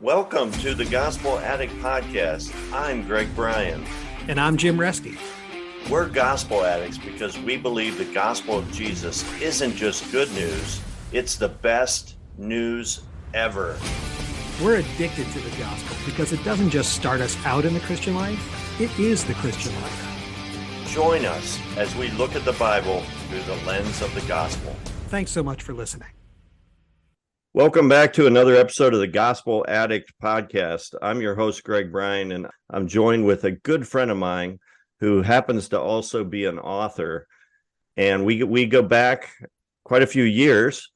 Welcome to the Gospel Addict Podcast. I'm Bryan. And I'm Jim Reski. We're gospel addicts because we believe the gospel of Jesus isn't just good news, it's the best news ever. We're addicted to the gospel because it doesn't just start us out in the Christian life, it is the Christian life. Join us as we look at the Bible through the lens of the gospel. Thanks so much for listening. Welcome back to another episode of the Gospel Addict Podcast. I'm your host, Bryan, and I'm joined with a good friend of mine who happens to also be an author. And we go back quite a few years.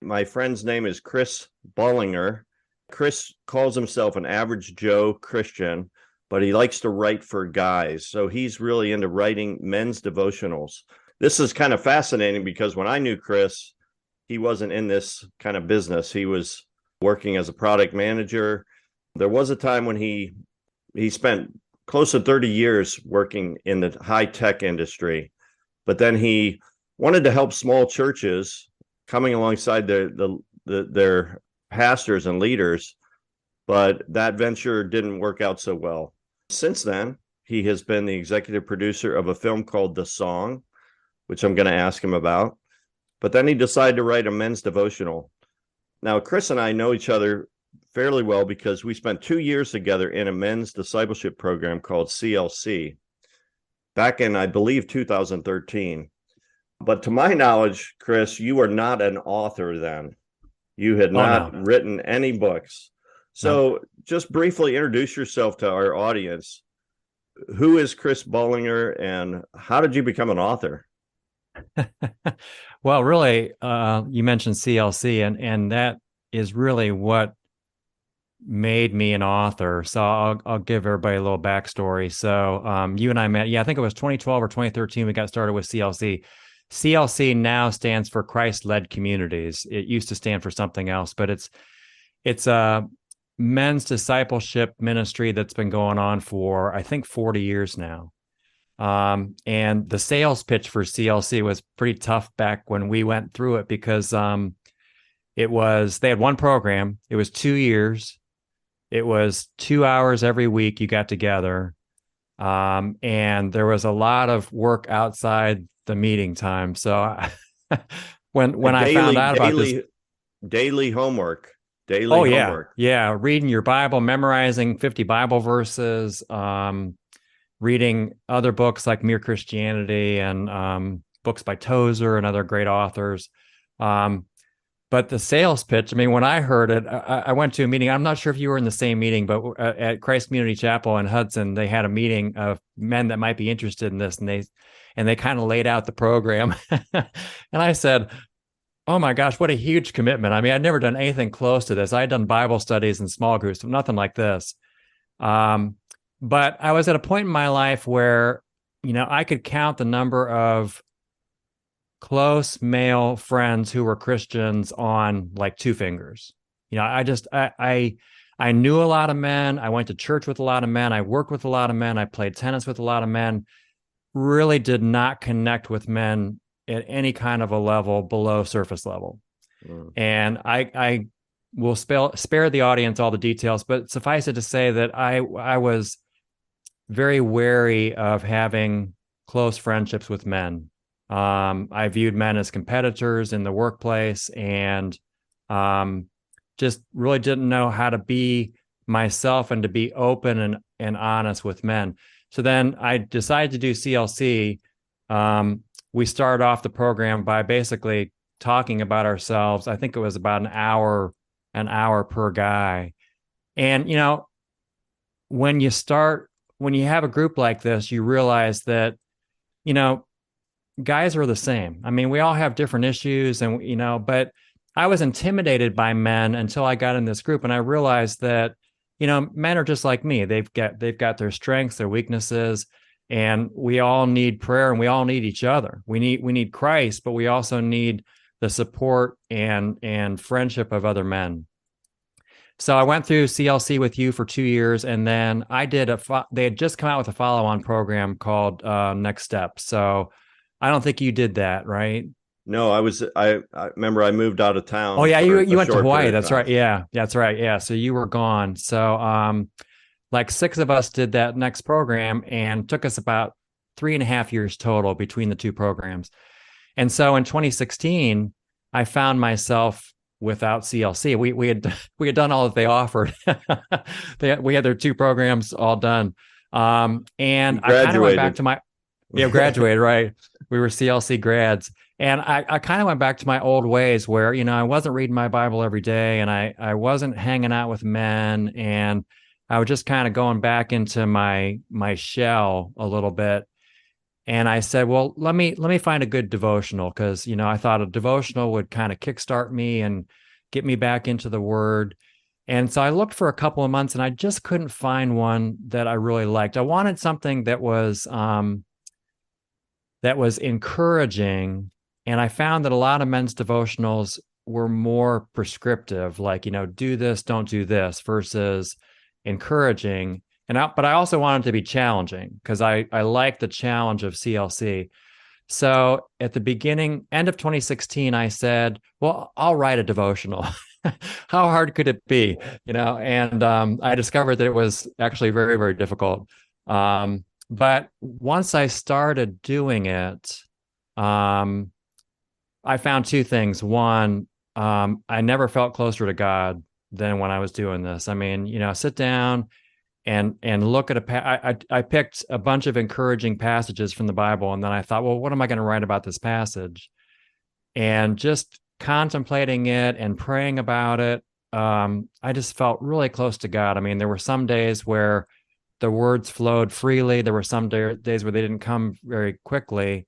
My friend's name is Chris Bolinger. Chris calls himself an average Joe Christian, but he likes to write for guys. So he's really into writing men's devotionals. This is kind of fascinating because when I knew Chris, he wasn't in this kind of business. He was working as a product manager. There was a time when he spent close to 30 years working in the high-tech industry, but then he wanted to help small churches coming alongside their pastors and leaders, but that venture didn't work out so well. Since then, he has been the executive producer of a film called The Song, which I'm going to ask him about. But then he decided to write a men's devotional. Now, Chris and I know each other fairly well because we spent 2 years together in a men's discipleship program called CLC back in, I believe, 2013. But to my knowledge, Chris, you were not an author then. You had not written any books. So just briefly introduce yourself to our audience. Who is Chris Bolinger and how did you become an author? Well, really, you mentioned CLC, and that is really what made me an author. So I'll give everybody a little backstory. So you and I met, I think it was 2012 or 2013. We got started with CLC. CLC now stands for Christ-led communities. It used to stand for something else, but it's a men's discipleship ministry that's been going on for, I think, 40 years now. And the sales pitch for CLC was pretty tough back when we went through it because they had one program. It was 2 years. It was 2 hours every week you got together. And there was a lot of work outside the meeting time. So when I found out about this daily homework, homework. Yeah. Reading your Bible, memorizing 50 Bible verses, reading other books like Mere Christianity and books by Tozer and other great authors. But the sales pitch, when I heard it, I went to a meeting. I'm not sure if you were in the same meeting, but at Christ Community Chapel in Hudson, they had a meeting of men that might be interested in this. And they kind of laid out the program. And I said, oh my gosh, what a huge commitment. I'd never done anything close to this. I had done Bible studies in small groups, but nothing like this. But I was at a point in my life where, I could count the number of close male friends who were Christians on like two fingers. I knew a lot of men. I went to church with a lot of men. I worked with a lot of men. I played tennis with a lot of men. Really did not connect with men at any kind of a level below surface level. And I will spare the audience all the details, but suffice it to say that I was very wary of having close friendships with men. I viewed men as competitors in the workplace and just really didn't know how to be myself and to be open and honest with men. So then I decided to do CLC. We started off the program by basically talking about ourselves. I think it was about an hour per guy. And, when you have a group like this, you realize that, guys are the same. We all have different issues but I was intimidated by men until I got in this group and I realized that, men are just like me. They've got their strengths, their weaknesses, and we all need prayer and we all need each other. We need Christ, but we also need the support and friendship of other men. So I went through CLC with you for 2 years, and then I did they had just come out with a follow-on program called Next Step. So I don't think you did that, right? No, I remember I moved out of Oh town yeah, for you a went to short Hawaii. period of That's time. right. Yeah, that's right. Yeah, so you were gone. So like six of us did that next program, and took us about 3.5 years total between the two programs. And so in 2016, I found myself without CLC. We had we had done all that they offered. We had their two programs all done. You And I kind of went back graduated. to my graduated, right. We were CLC grads. And I kind of went back to my old ways where, I wasn't reading my Bible every day, and I wasn't hanging out with men, and I was just kind of going back into my shell a little bit. And I said, well, let me find a good devotional, because, I thought a devotional would kind of kickstart me and get me back into the word. And so I looked for a couple of months, and I just couldn't find one that I really liked. I wanted something that was encouraging. And I found that a lot of men's devotionals were more prescriptive, like, do this, don't do this, versus encouraging. But I also wanted to be challenging, because I like the challenge of CLC. So at the end of 2016, I said, well, I'll write a devotional. How hard could it be? And I discovered that it was actually very, very difficult. But once I started doing it, um, I found two things. One, I never felt closer to God than when I was doing this. I mean, sit down and look at I picked a bunch of encouraging passages from the Bible, and then I thought, well, what am I going to write about this passage? And just contemplating it and praying about it, I just felt really close to God. I mean, there were some days where the words flowed freely. There were some days where they didn't come very quickly,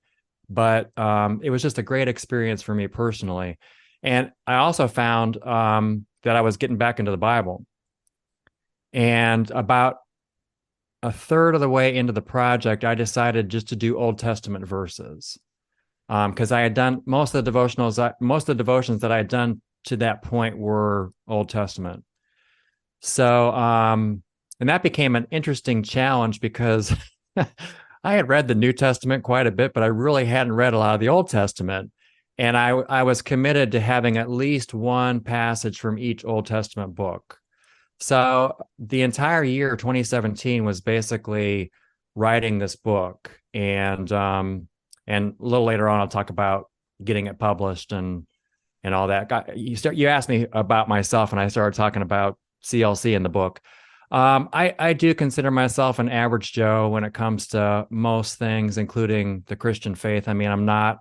but it was just a great experience for me personally. And I also found that I was getting back into the Bible. And about a third of the way into the project, I decided just to do Old Testament verses, because I had done most of the devotions that I had done to that point were Old Testament. So, and that became an interesting challenge, because I had read the New Testament quite a bit, but I really hadn't read a lot of the Old Testament. And I was committed to having at least one passage from each Old Testament book. So the entire year 2017 was basically writing this book, and a little later on I'll talk about getting it published and all that. You asked me about myself, and I started talking about CLC in the book. I do consider myself an average Joe when it comes to most things, including the Christian faith. I mean, I'm not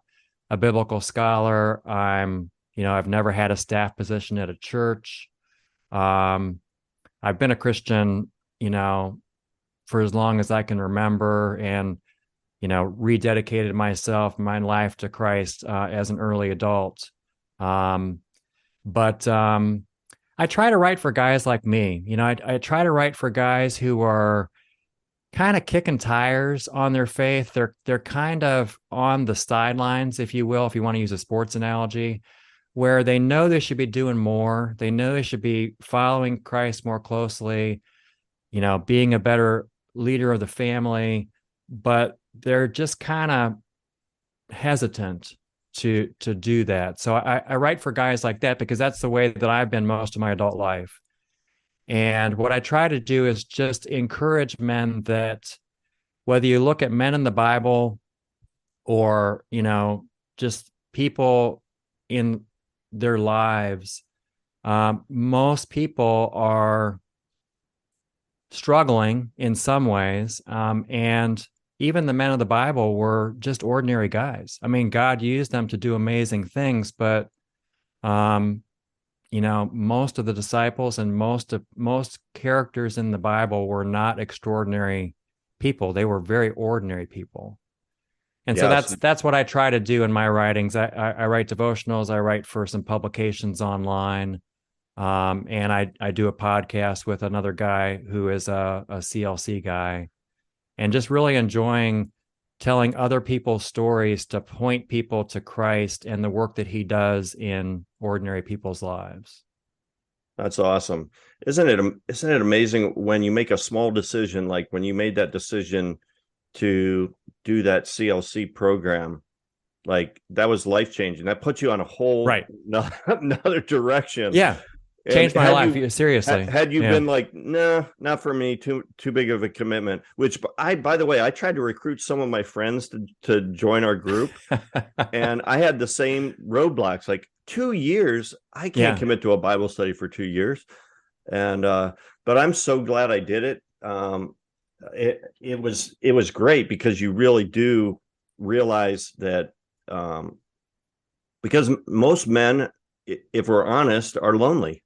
a biblical scholar. I've never had a staff position at a church. I've been a Christian, for as long as I can remember, and, rededicated my life to Christ as an early adult. But I try to write for guys like me. I try to write for guys who are kind of kicking tires on their faith. They're kind of on the sidelines, if you will, if you want to use a sports analogy, where they know they should be doing more. They know they should be following Christ more closely, being a better leader of the family, but they're just kind of hesitant to do that. So I write for guys like that, because that's the way that I've been most of my adult life. And what I try to do is just encourage men that, whether you look at men in the Bible or, just people in their lives, most people are struggling in some ways. And even the men of the Bible were just ordinary guys. I mean, God used them to do amazing things, but most of the disciples and most characters in the Bible were not extraordinary people. They were very ordinary people. And so Yes. that's what I try to do in my writings. I write devotionals. I write for some publications online. And I do a podcast with another guy who is a CLC guy, and just really enjoying telling other people's stories to point people to Christ and the work that he does in ordinary people's lives. That's awesome. Isn't it amazing when you make a small decision, like when you made that decision to do that CLC program, like that was life changing. That put you on a whole Right. another direction. Yeah. And Changed my life. Seriously. Had you been like, nah, not for me, too big of a commitment, which by the way, I tried to recruit some of my friends to join our group, and I had the same roadblocks, like 2 years. I can't commit to a Bible study for 2 years. And but I'm so glad I did it. It was great, because you really do realize that because most men, if we're honest, are lonely.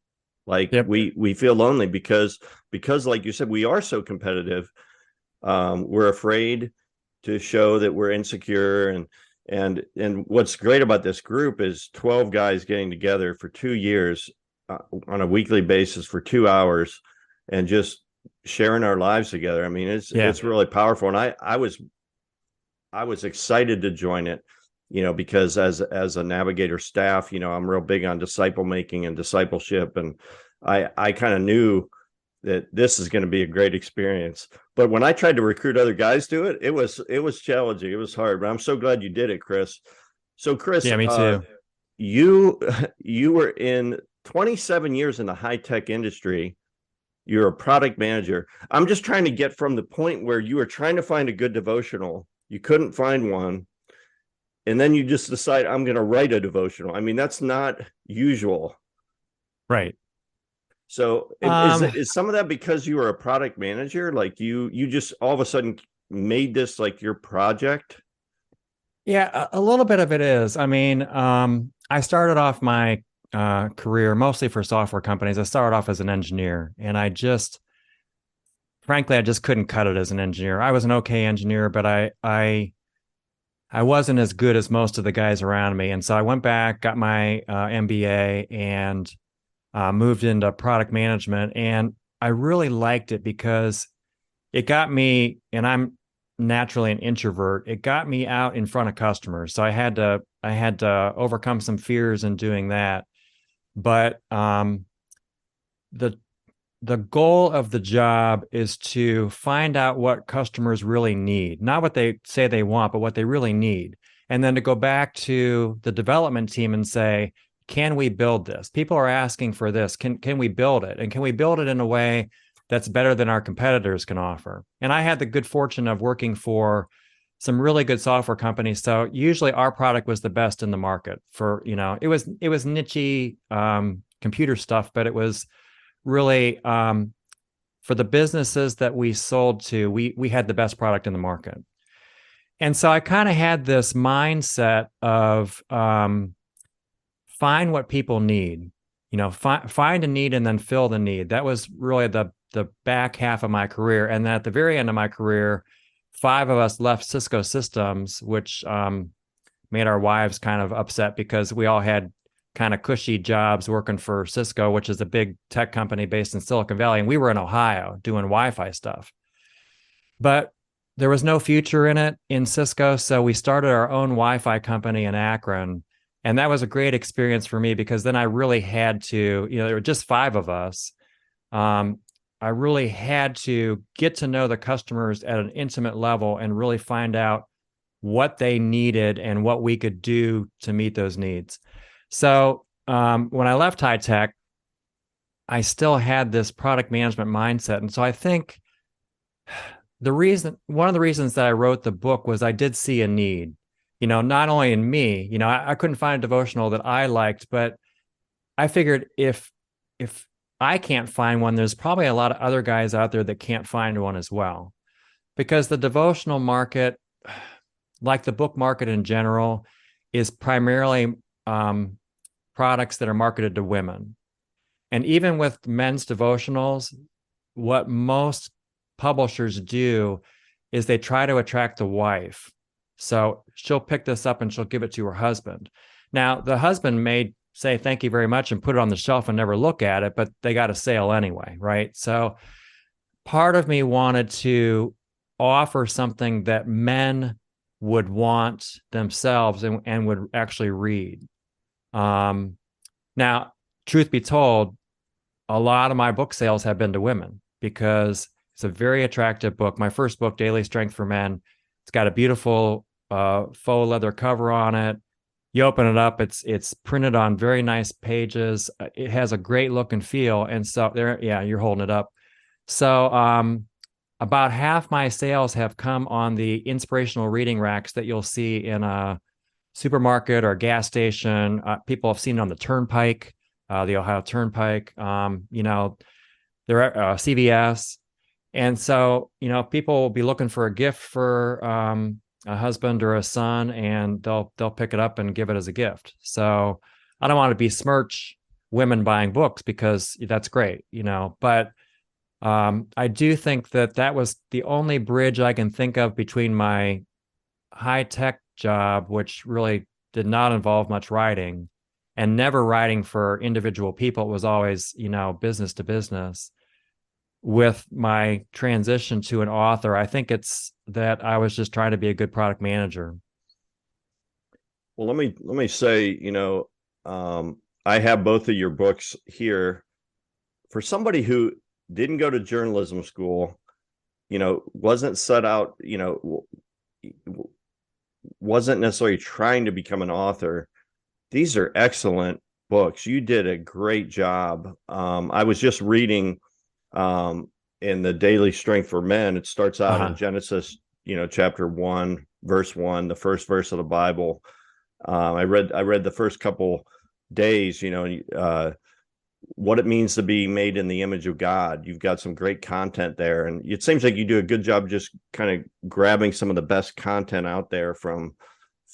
Like we feel lonely because like you said, we are so competitive. We're afraid to show that we're insecure, and what's great about this group is 12 guys getting together for 2 years on a weekly basis for 2 hours and just sharing our lives together. I mean, it's really powerful, and I was excited to join it, because as a navigator staff, I'm real big on disciple making and discipleship, and I kind of knew that this is going to be a great experience. But when I tried to recruit other guys to it, it was challenging. It was hard, but I'm so glad you did it, Chris. So Chris, me too. You were in 27 years in the high-tech industry. You're a product manager. I'm just trying to get from the point where you were trying to find a good devotional, you couldn't find one, and then you just decide, I'm going to write a devotional. I mean, that's not usual. Right. So is some of that because you were a product manager? Like you just all of a sudden made this like your project? Yeah, a little bit of it is. I mean, I started off my career mostly for software companies. I started off as an engineer, and frankly, I just couldn't cut it as an engineer. I was an okay engineer, but I wasn't as good as most of the guys around me. And so I went back, got my MBA, and moved into product management. And I really liked it because it got me, and I'm naturally an introvert, it got me out in front of customers. So I had to overcome some fears in doing that. But the goal of the job is to find out what customers really need, not what they say they want, but what they really need. And then to go back to the development team and say, can we build this? People are asking for this. Can we build it? And can we build it in a way that's better than our competitors can offer? And I had the good fortune of working for some really good software companies. So usually our product was the best in the market for, it was niche computer stuff, but it was really for the businesses that we sold to, we had the best product in the market. And so I kind of had this mindset of find what people need, find a need and then fill the need. That was really the back half of my career. And then at the very end of my career, 5 of us left Cisco Systems, which made our wives kind of upset because we all had kind of cushy jobs working for Cisco, which is a big tech company based in Silicon Valley. And we were in Ohio doing Wi-Fi stuff. But there was no future in it in Cisco. So we started our own Wi-Fi company in Akron. And that was a great experience for me because then I really had to, there were just 5 of us. I really had to get to know the customers at an intimate level and really find out what they needed and what we could do to meet those needs. So when I left high tech, I still had this product management mindset. And so I think one of the reasons that I wrote the book was I did see a need, not only in me, I couldn't find a devotional that I liked, but I figured if I can't find one, there's probably a lot of other guys out there that can't find one as well. Because the devotional market, like the book market in general, is primarily products that are marketed to women. And even with men's devotionals, what most publishers do is they try to attract the wife. So she'll pick this up and she'll give it to her husband. Now, the husband may say, thank you very much, and put it on the shelf and never look at it, but they got a sale anyway, right? So part of me wanted to offer something that men would want themselves and would actually read. Now, truth be told, a lot of my book sales have been to women because it's a very attractive book. My first book, Daily Strength for Men, it's got a beautiful faux leather cover on it. You open it up, it's printed on very nice pages. It has a great look and feel. And so there, yeah, you're holding it up. So about half my sales have come on the inspirational reading racks that you'll see in a supermarket or a gas station. People have seen it on the Turnpike, the Ohio Turnpike. They're at CVS. And so, people will be looking for a gift for a husband or a son, and they'll pick it up and give it as a gift. So I don't want to besmirch women buying books, because that's great, but I do think that was the only bridge I can think of between my high-tech job, which really did not involve much writing, and never writing for individual people. It was always, business to business. With my transition to an author, I think it's that I was just trying to be a good product manager. Well, let me say, I have both of your books here. For somebody who didn't go to journalism school, wasn't set out, wasn't necessarily trying to become an author, these are excellent books. You did a great job. I was just reading in the Daily Strength for Men. It starts out in Genesis, chapter 1, verse 1, the first verse of the Bible. I read the first couple days, what it means to be made in the image of God. You've got some great content there, and it seems like you do a good job just kind of grabbing some of the best content out there from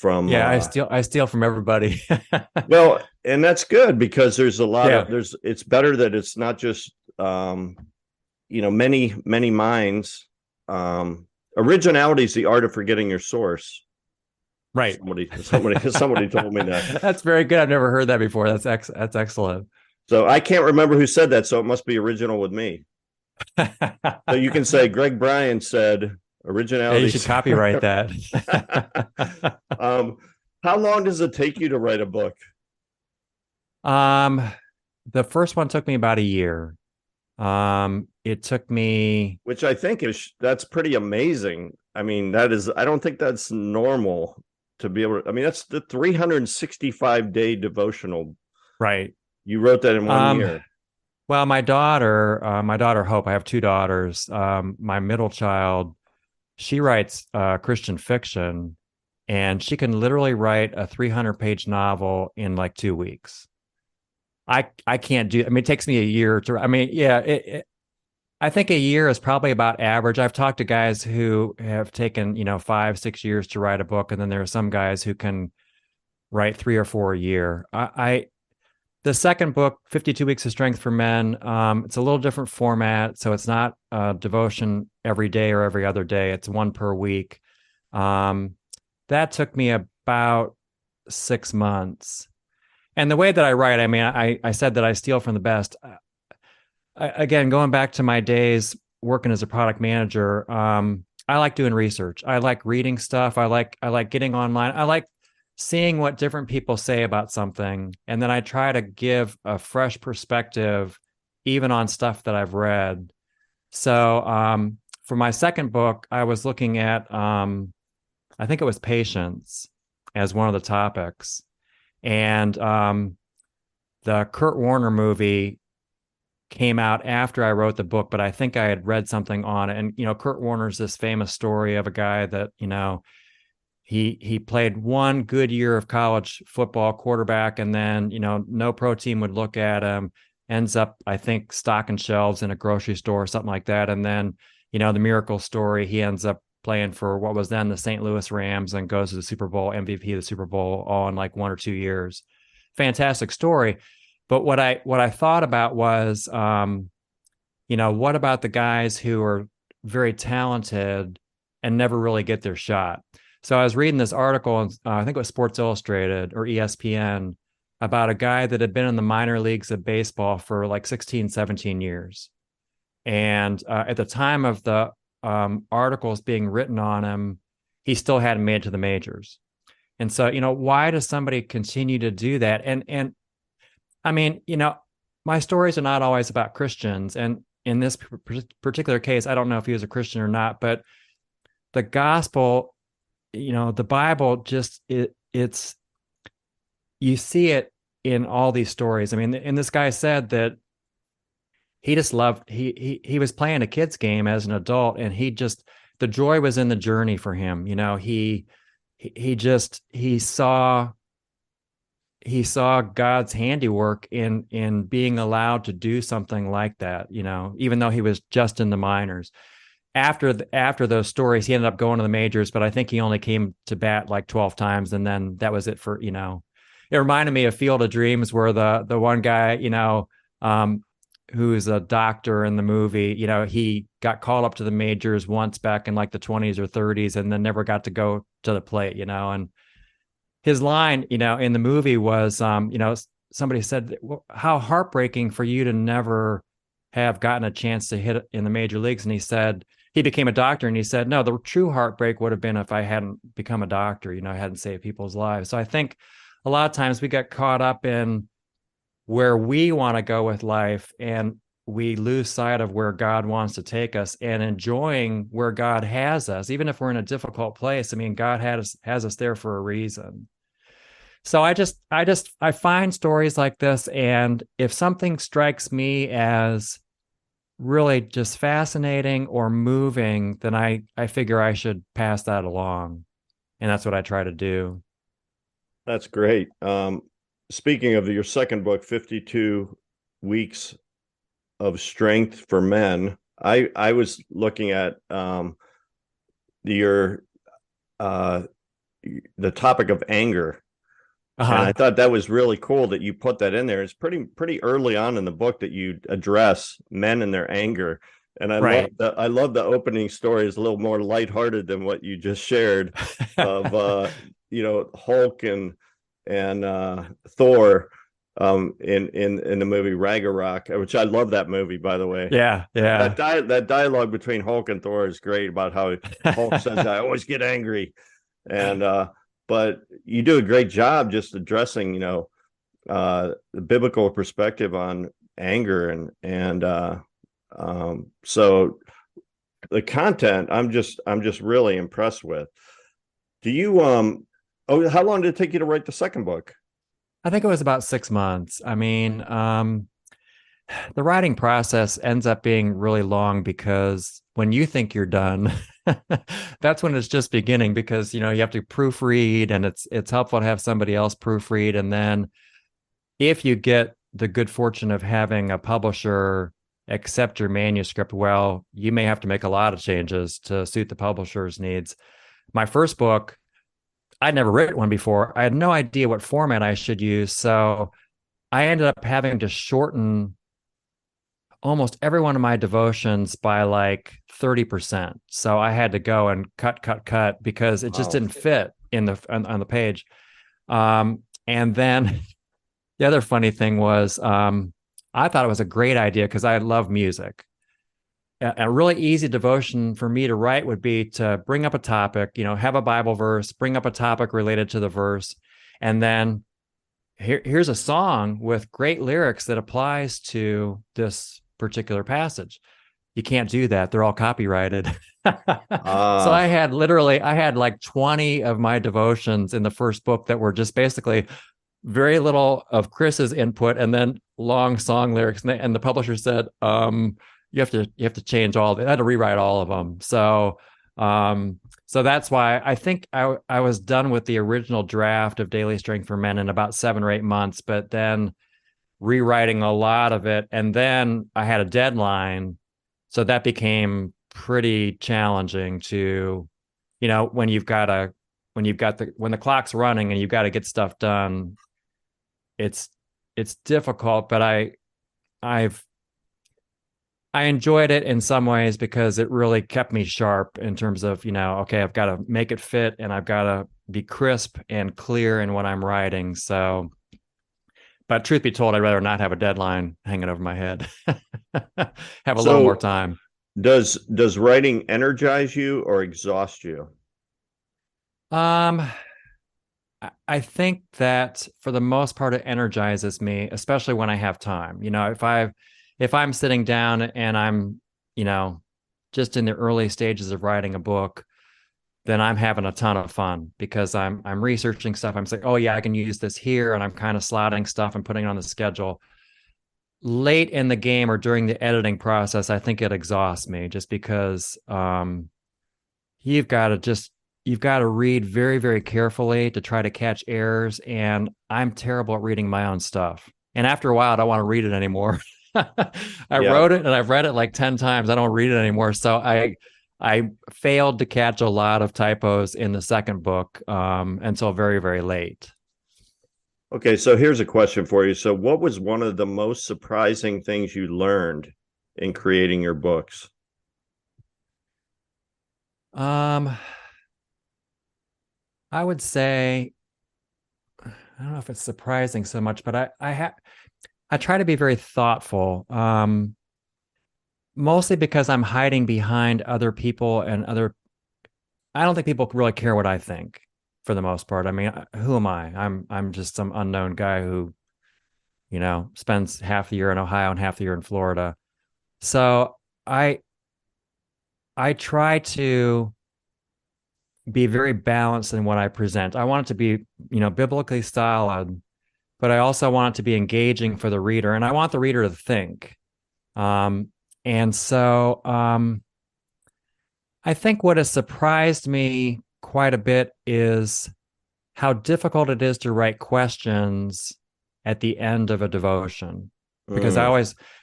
I steal from everybody. Well, and that's good, because there's a lot of it's better that it's not just many minds. Originality is the art of forgetting your source. Right. Somebody told me that. That's very good. I've never heard that before. That's excellent. So I can't remember who said that, so it must be original with me. So you can say Greg Bryan said originality. Yeah, you should copyright that. How long does it take you to write a book? The first one took me about a year. It took me, which I think that's pretty amazing. I mean, I don't think that's normal to be able to, that's the 365-day devotional. Right. You wrote that in 1 year. Well, my daughter Hope, I have two daughters. My middle child, she writes Christian fiction, and she can literally write a 300-page novel in like 2 weeks. I can't do. It takes me a year to. I think a year is probably about average. I've talked to guys who have taken 5-6 years to write a book, and then there are some guys who can write 3 or 4 a year. The second book, 52 Weeks of Strength for Men, it's a little different format. So it's not a devotion every day or every other day. It's one per week. That took me about 6 months. And the way that I write, I said that I steal from the best. Again, going back to my days working as a product manager, I like doing research. I like reading stuff. I like getting online. I like seeing what different people say about something, and then I try to give a fresh perspective, even on stuff that I've read. So for my second book, I was looking at, I think it was patience as one of the topics. And the Kurt Warner movie came out after I wrote the book, but I think I had read something on it. And, Kurt Warner's this famous story of a guy that, he played one good year of college football quarterback, and then, no pro team would look at him, ends up, I think, stocking shelves in a grocery store or something like that. And then, the miracle story, he ends up playing for what was then the St. Louis Rams and goes to the Super Bowl, MVP of the Super Bowl, all in like 1 or 2 years. Fantastic story. But what I thought about was, what about the guys who are very talented and never really get their shot? So I was reading this article, and I think it was Sports Illustrated or ESPN, about a guy that had been in the minor leagues of baseball for like 16, 17 years. And at the time of the articles being written on him, he still hadn't made it to the majors. And so, why does somebody continue to do that? And my stories are not always about Christians. And in this particular case, I don't know if he was a Christian or not, but the gospel the Bible it's you see it in all these stories. I mean, and this guy said that he just loved he was playing a kid's game as an adult, and the joy was in the journey for him. He saw God's handiwork in being allowed to do something like that, even though he was just in the minors. After those stories, he ended up going to the majors, but I think he only came to bat like 12 times, and then that was it for. It reminded me of Field of Dreams, where the one guy, who's a doctor in the movie, he got called up to the majors once back in like the 20s or 30s, and then never got to go to the plate, and his line, in the movie was, somebody said, how heartbreaking for you to never have gotten a chance to hit in the major leagues. And he said, he became a doctor, and he said, no, the true heartbreak would have been if I hadn't become a doctor, I hadn't saved people's lives. So I think a lot of times we get caught up in where we want to go with life, and we lose sight of where God wants to take us, and enjoying where God has us, even if we're in a difficult place. I mean, God has us there for a reason. So I find stories like this, and if something strikes me as really just fascinating or moving, then I figure I should pass that along. And that's what I try to do. That's great. Speaking of your second book, 52 Weeks of Strength for Men, I was looking at the topic of anger. And I thought that was really cool that you put that in there. It's pretty early on in the book that you address men and their anger. And I love the opening story is a little more lighthearted than what you just shared of Hulk and Thor in the movie Ragnarok, which I love that movie, by the way. Yeah. That dialogue between Hulk and Thor is great, about how Hulk says, I always get angry. And but you do a great job just addressing, the biblical perspective on anger, and so the content I'm just really impressed with. Do you how long did it take you to write the second book? I think it was about 6 months. I mean, the writing process ends up being really long, because when you think you're done, that's when it's just beginning, because you have to proofread, and it's helpful to have somebody else proofread. And then if you get the good fortune of having a publisher accept your manuscript, well, you may have to make a lot of changes to suit the publisher's needs. My first book, I'd never written one before. I had no idea what format I should use, so I ended up having to shorten almost every one of my devotions by like 30%. So I had to go and cut because it just didn't fit in on the page. And then the other funny thing was, I thought it was a great idea because I love music. A really easy devotion for me to write would be to bring up a topic, have a Bible verse, bring up a topic related to the verse, and then here's a song with great lyrics that applies to this particular passage. You can't do that. They're all copyrighted. So I had like 20 of my devotions in the first book that were just basically very little of Chris's input and then long song lyrics. And the publisher said, you have to change all of it. I had to rewrite all of them. So that's why I think I was done with the original draft of Daily Strength for Men in about 7 or 8 months, but then rewriting a lot of it. And then I had a deadline. So that became pretty challenging to, when the clock's running and you've got to get stuff done, it's difficult, but I enjoyed it in some ways because it really kept me sharp in terms of, okay, I've got to make it fit and I've got to be crisp and clear in what I'm writing. So, but truth be told, I'd rather not have a deadline hanging over my head. Have a little more time. Does writing energize you or exhaust you? I think that for the most part, it energizes me, especially when I have time. If I'm sitting down and I'm, just in the early stages of writing a book, then I'm having a ton of fun because I'm researching stuff. I'm saying, oh yeah, I can use this here, and I'm kind of slotting stuff and putting it on the schedule. Late in the game or during the editing process, I think it exhausts me just because you've got to read very, very carefully to try to catch errors. And I'm terrible at reading my own stuff. And after a while, I don't want to read it anymore. I wrote it and I've read it like 10 times. I don't read it anymore. So I failed to catch a lot of typos in the second book until very, very late. Okay, so here's a question for you. So what was one of the most surprising things you learned in creating your books? I would say, I don't know if it's surprising so much, but I try to be very thoughtful, mostly because I'm hiding behind other people and I don't think people really care what I think for the most part. I mean, who am I? I'm just some unknown guy who, spends half the year in Ohio and half the year in Florida. So I try to be very balanced in what I present. I want it to be, biblically solid, but I also want it to be engaging for the reader, and I want the reader to think. And so I think what has surprised me quite a bit is how difficult it is to write questions at the end of a devotion. Because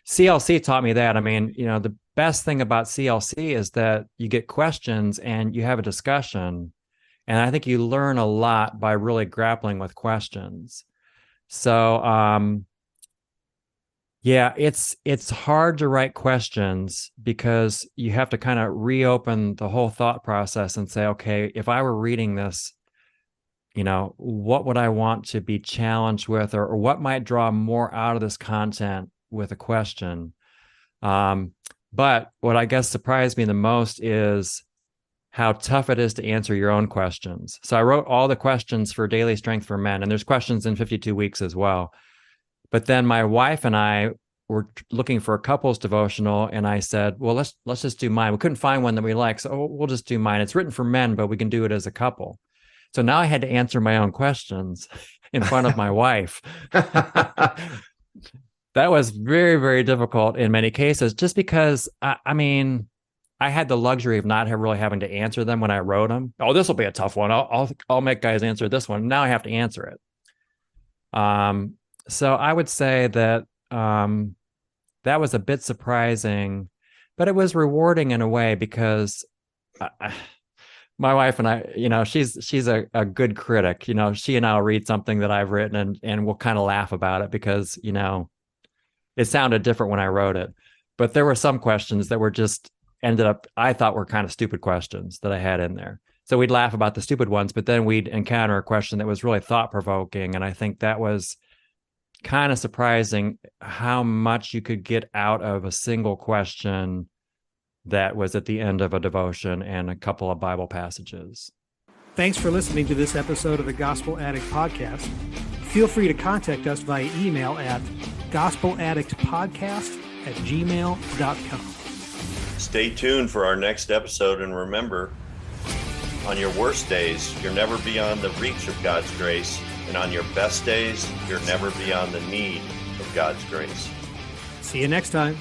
CLC taught me that. I mean, the best thing about CLC is that you get questions and you have a discussion. And I think you learn a lot by really grappling with questions. So, it's hard to write questions because you have to kind of reopen the whole thought process and say, okay, if I were reading this, what would I want to be challenged with, or what might draw more out of this content with a question? But what I guess surprised me the most is how tough it is to answer your own questions. So I wrote all the questions for Daily Strength for Men, and there's questions in 52 Weeks as well. But then my wife and I were looking for a couples devotional, and I said, well, let's just do mine. We couldn't find one that we like, so we'll just do mine. It's written for men, but we can do it as a couple. So now I had to answer my own questions in front of my wife. That was very, very difficult in many cases, just because, I had the luxury of not really having to answer them when I wrote them. Oh, this will be a tough one. I'll make guys answer this one. Now I have to answer it. So I would say that that was a bit surprising, but it was rewarding in a way because my wife and I, she's a good critic. She and I'll read something that I've written and we'll kind of laugh about it because, it sounded different when I wrote it. But there were some questions that were just I thought were kind of stupid questions that I had in there. So we'd laugh about the stupid ones, but then we'd encounter a question that was really thought-provoking. And I think that was kind of surprising how much you could get out of a single question that was at the end of a devotion and a couple of Bible passages. Thanks for listening to this episode of the Gospel Addict Podcast. Feel free to contact us via email at gospeladdictpodcast@gmail.com. Stay tuned for our next episode, and remember, on your worst days, you're never beyond the reach of God's grace, and on your best days, you're never beyond the need of God's grace. See you next time.